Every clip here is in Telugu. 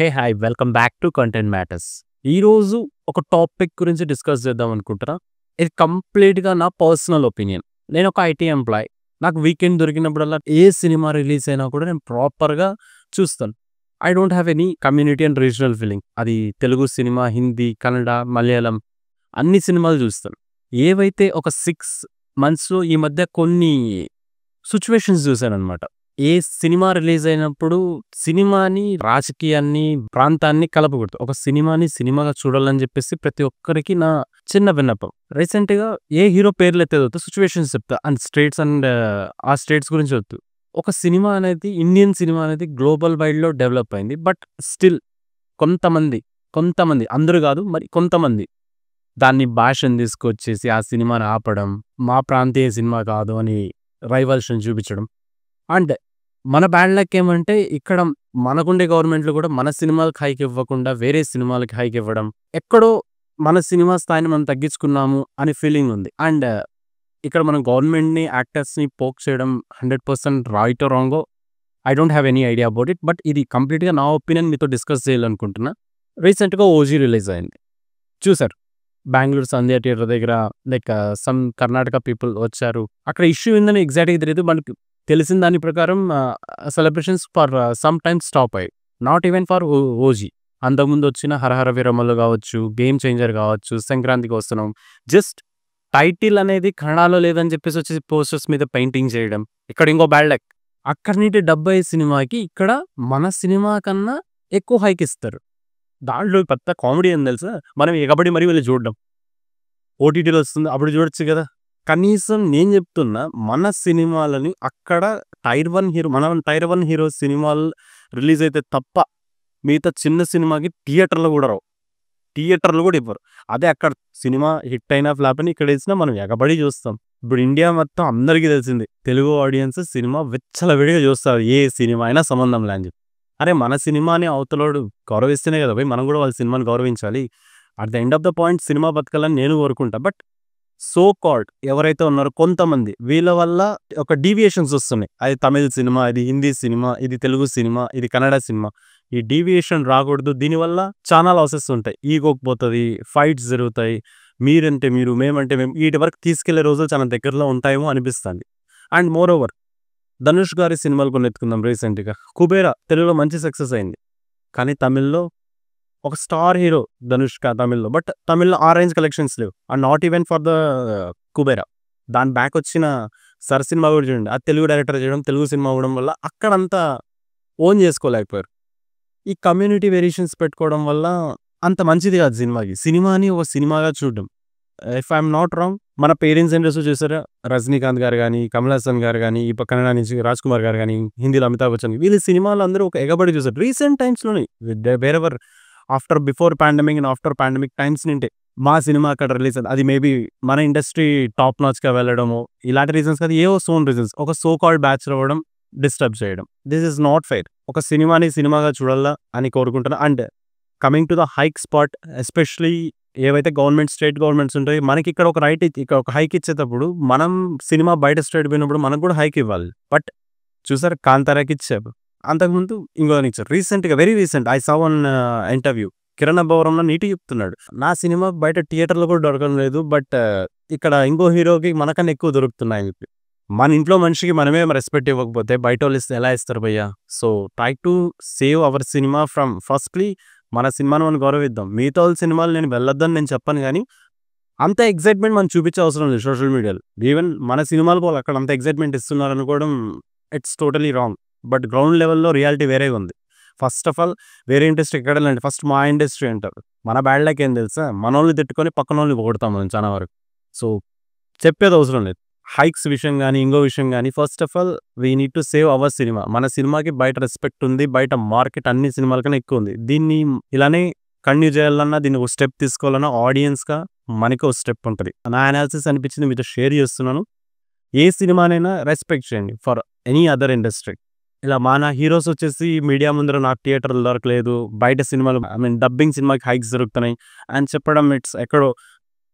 Hey hi welcome back to content matters. ఈరోజు ఒక టాపిక్ గురించి డిస్కస్ చేద్దాం అనుకుంటున్నా. ఇది కంప్లీట్‌గా నా పర్సనల్ ఒపీనియన్. నేను ఒక ఐటీ ఎంప్లాయ్. నాకు వీకెండ్ దొరికినప్పుడల్లా ఏ సినిమా రిలీజ్ అయినా కూడా నేను ప్రాపర్‌గా చూస్తాను. I don't have any community and regional feeling. అది తెలుగు సినిమా, హిందీ, కన్నడ, మలయాళం అన్ని సినిమాలు చూస్తాను. ఏవైతే ఒక 6 మంత్స్‌లో ఈ మధ్య కొన్ని సిట్యుయేషన్స్ చూశాననమాట. ఏ సినిమా రిలీజ్ అయినప్పుడు సినిమాని, రాజకీయాన్ని, ప్రాంతాన్ని కలపకూడదు. ఒక సినిమాని సినిమాగా చూడాలని చెప్పేసి ప్రతి ఒక్కరికి నా చిన్న విన్నపం. రీసెంట్‌గా ఏ హీరో పేర్లు ఎత్తేదొద్దు, సిట్యుయేషన్స్ చెప్తా. అండ్ ఆ స్టేట్స్ గురించి వద్దు. ఒక సినిమా అనేది ఇండియన్ సినిమా అనేది గ్లోబల్ వైడ్‌లో డెవలప్ అయింది. బట్ స్టిల్ కొంతమంది అందరూ కాదు మరి కొంతమంది దాన్ని భాషను తీసుకొచ్చేసి ఆ సినిమాని ఆపడం, మా ప్రాంతీయ సినిమా కాదు అని రైవల్స్‌ని చూపించడం. అండ్ మన బ్యాడ్ లక్ ఏమంటే ఇక్కడ మనకుండే గవర్నమెంట్‌లు కూడా మన సినిమాలకు హైక్ ఇవ్వకుండా వేరే సినిమాలకి హైక్ ఇవ్వడం. ఎక్కడో మన సినిమా స్థాయిని మనం తగ్గించుకున్నాము అనే ఫీలింగ్ ఉంది. అండ్ ఇక్కడ మనం గవర్నమెంట్‌ని, యాక్టర్స్‌ని పోక్ చేయడం 100% రైటో రాంగో I don't have any idea about it. But ఇది కంప్లీట్‌గా నా ఒపీనియన్ మీతో డిస్కస్ చేయాలనుకుంటున్నా. రీసెంట్‌గా 'ఓజీ' రిలీజ్ అయింది. చూసారు. బెంగుళూరు సంధ్య థియేటర్ దగ్గర లైక్ సమ్ కర్ణాటక పీపుల్ వచ్చారు. అక్కడ ఇష్యూ ఏందని ఎగ్జాక్ట్‌గా తెలీదు. మనకు తెలిసిన దాని ప్రకారం celebrations for some time stop అయ్యాయి. Not even for OG. అంతకుముందు వచ్చిన 'హరహర వీరమల్లు' కావచ్చు, 'గేమ్ చేంజర్' కావచ్చు, 'సంక్రాంతికి వస్తున్నాం' జస్ట్ టైటిల్ అనేది కన్నడలో లేదని చెప్పేసి వచ్చేసి పోస్టర్స్ మీద పెయింటింగ్ చేయడం. ఇక్కడ ఇంకో బ్యాడ్ లక్. అక్కడి నుండి డబ్ అయ్యే సినిమాకి ఇక్కడ మన సినిమా కన్నా ఎక్కువ హైక్ ఇస్తారు. దాంట్లో పెద్ద కామెడీ ఏంది తెలుసా? మనం ఎగబడి మరీ వెళ్లి చూడడం. ఓటీటీలో వస్తుంది అప్పుడు చూడొచ్చు కదా! కనీసం నేను చెప్తున్నా మన సినిమాలని అక్కడ టైర్ 1 హీరో సినిమాలు రిలీజ్ అయితే తప్ప మిగతా చిన్న సినిమాకి థియేటర్‌లో కూడా రావు. థియేటర్‌లు కూడా ఇవ్వరు. అదే అక్కడ సినిమా హిట్ అయినా ఫ్లాప్ అయినా ఇక్కడ వేసినా మనం ఎగబడి చూస్తాం. ఇప్పుడు ఇండియా మొత్తం అందరికీ తెలిసింది. తెలుగు ఆడియన్స్ సినిమా విచ్చలవిడిగా చూస్తారు. ఏ సినిమా అయినా సంబంధం లే అని చెప్పి. అరే మన సినిమాని అవతలోడు గౌరవిస్తేనే కదా భయ్ మనం కూడా వాళ్ళ సినిమాని గౌరవించాలి. At the end of the point cinema బతకాలని నేను కోరుకుంటా. బట్ సో కాల్డ్ ఎవరైతే ఉన్నారో కొంతమంది వీళ్ళ వల్ల ఒక డీవియేషన్స్ వస్తున్నాయి. అది తమిళ్ సినిమా, ఇది హిందీ సినిమా, ఇది తెలుగు సినిమా, ఇది కన్నడ సినిమా. ఈ డీవియేషన్ రాకూడదు. దీనివల్ల చాలా లాసెస్ ఉంటాయి. ఈగోకి పోతుంది, ఫైట్స్ జరుగుతాయి. మీరంటే మీరు, మేమంటే మేము వీటి వరకు తీసుకెళ్లే రోజులు చాలా దగ్గరలో ఉంటాయేమో అనిపిస్తుంది. అండ్ మోర్ ఓవర్ ధనుష్ గారి సినిమాలు కొన్ని ఎత్తుకుందాం. రీసెంట్‌గా 'కుబేరా' తెలుగులో మంచి సక్సెస్ అయింది. కానీ తమిళ్‌లో ఒక స్టార్ హీరో ధనుష్ తమిళ్‌లో. బట్ తమిళ్‌లో ఆ రేంజ్ కలెక్షన్స్ లేవు. And not even for the 'Kubera'. దాని బ్యాక్ వచ్చిన 'సర్' సినిమా కూడా చూడండి. అది తెలుగు డైరెక్టర్ చేయడం, తెలుగు సినిమా అవ్వడం వల్ల అక్కడంతా ఓన్ చేసుకోలేకపోయారు. ఈ కమ్యూనిటీ వేరియేషన్స్ పెట్టుకోవడం వల్ల అంత మంచిది కాదు సినిమాకి. సినిమాని ఒక సినిమాగా చూడడం. If I am not wrong మన పేరెంట్స్ జనరేషన్ చూసారా? 'రజనీకాంత్' గారు గాని, 'కమల్ హాసన్' గారు గాని, ఈ కన్నడ నుంచి 'రాజ్ కుమార్' గారు గాని, హిందీలో 'అమితాబ్ బచ్చన్' వీళ్ళ సినిమాలు అందరూ ఒక ఎగబడి చూసారు. రీసెంట్ టైమ్స్‌లోనే wherever before pandemic and after pandemic times నుండే మా సినిమా అక్కడ రిలీజ్ అయింది. అది మేబీ మన ఇండస్ట్రీ టాప్ నాచ్‌గా వెళ్ళడము ఇలాంటి రీజన్స్ కాదు. ఏవో సోన్ రీజన్స్. ఒక సో కాల్డ్ బ్యాచ్ రావడం, డిస్టర్బ్ చేయడం. This is not fair. ఒక సినిమాని సినిమాగా చూడాలా అని కోరుకుంటున్నా. And coming to the hike spot especially ఏవైతే స్టేట్ గవర్నమెంట్స్ ఉంటాయి మనకి ఇక్కడ ఒక ఇక్కడ ఒక హైక్ ఇచ్చేటప్పుడు మనం సినిమా బయట స్టేట్ పోయినప్పుడు మనకు కూడా హైక్ ఇవ్వాలి. బట్ చూసారు 'కాంతారా'కి ఇచ్చారు. అంతకుముందు ఇంకోదానికి ఇచ్చారు. రీసెంట్‌గా very recent I saw one interview. 'Kiran అబ్బవరంలో' నీట్‌గా చెప్తున్నాడు. నా సినిమా బయట థియేటర్‌లో కూడా దొరకడం లేదు. బట్ ఇక్కడ ఇంకో హీరోకి మనకన్నా ఎక్కువ దొరుకుతున్నాయని చెప్పి. మన ఇంట్లో మనిషికి మనమే రెస్పెక్ట్ ఇవ్వకపోతే బయటోళ్ళు ఇస్తే ఎలా ఇస్తారు భయ్యా? So try to save hour cinema from firstly మన సినిమాను మనం గౌరవిద్దాం. మిగతా వాళ్ళ సినిమాలు నేను వెళ్ళొద్దని నేను చెప్పను గానీ, అంత ఎక్సైట్‌మెంట్ మనం చూపించే అవసరం లేదు సోషల్ మీడియాలో. ఈవెన్ మన సినిమాలకు వాళ్ళు అక్కడ అంత ఎక్సైట్‌మెంట్ ఇస్తున్నారనుకోవడం it's totally wrong. But ground లెవెల్‌లో రియాలిటీ వేరేగా ఉంది. ఫస్ట్ ఆఫ్ ఆల్ వేరే ఇండస్ట్రీ ఎక్కడలేండి ఫస్ట్ మా ఇండస్ట్రీ అంటారు. మన బ్యాడ్ లక్ ఏం తెలుసా? మనోళ్ళని తిట్టుకొని పక్కనోళ్ళని పొగుడుతాం మనం చాలా వరకు. సో చెప్పేది అవసరం లేదు. హైక్స్ విషయం గానీ, ఇంకో విషయం గానీ first of all we need to save hour cinema. మన సినిమాకి బయట రెస్పెక్ట్ ఉంది. బయట మార్కెట్ అన్ని సినిమాల కన్నా ఎక్కువ ఉంది. దీన్ని ఇలానే కంటిన్యూ చేయాలన్నా, దీన్ని ఒక స్టెప్ తీసుకోవాలన్నా ఆడియన్స్‌గా మనకి ఒక స్టెప్ ఉంటది. నా అనాలిసిస్ అనిపించింది మీతో షేర్ చేస్తున్నాను. ఏ సినిమానైనా రెస్పెక్ట్ చేయండి ఫర్ ఎనీ అదర్ ఇండస్ట్రీ. ఇలా మన హీరోస్ వచ్చేసి మీడియా ముందర నాకు థియేటర్‌లు దొరకలేదు. బయట సినిమాలు డబ్బింగ్ సినిమాకి హైక్స్ దొరుకుతున్నాయి అని చెప్పడం ఇట్స్ ఎక్కడో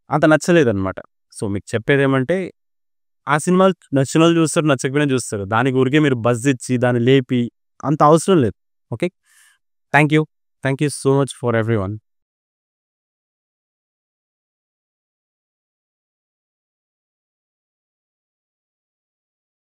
అంత నచ్చలేదనమాట. సో మీకు చెప్పేదేమంటే ఆ సినిమాలు నచ్చినోళ్ళు చూస్తారు, నచ్చకపోయినా చూస్తారు. దానికి ఊరికే మీరు బజ్ ఇచ్చి, దాన్ని లేపి అంత అవసరం లేదు. Okay. Thank you. Thank you so much for everyone.